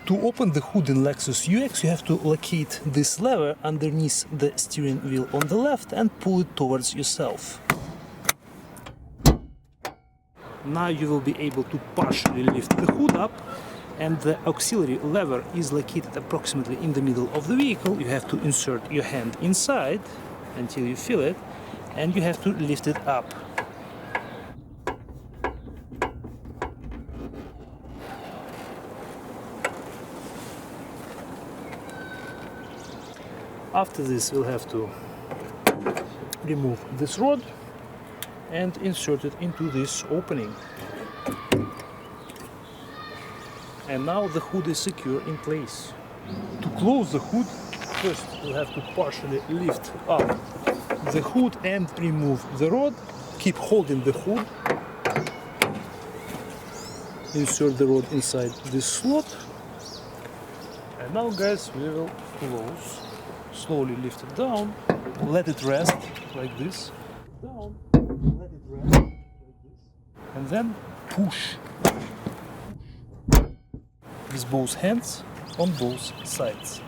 To open the hood in Lexus UX, you have to locate this lever underneath the steering wheel on the left and pull it towards yourself. Now you will be able to partially lift the hood up, and the auxiliary lever is located approximately in the middle of the vehicle. You have to insert your hand inside until you feel it, and you have to lift it up. After this, we'll have to remove this rod and insert it into this opening. And now the hood is secure in place. To close the hood, first we'll have to partially lift up the hood and remove the rod. Keep holding the hood. Insert the rod inside this slot. And now, guys, we will close. Slowly lift it down, let it rest like this, down, let it rest like this, and then push with both hands on both sides.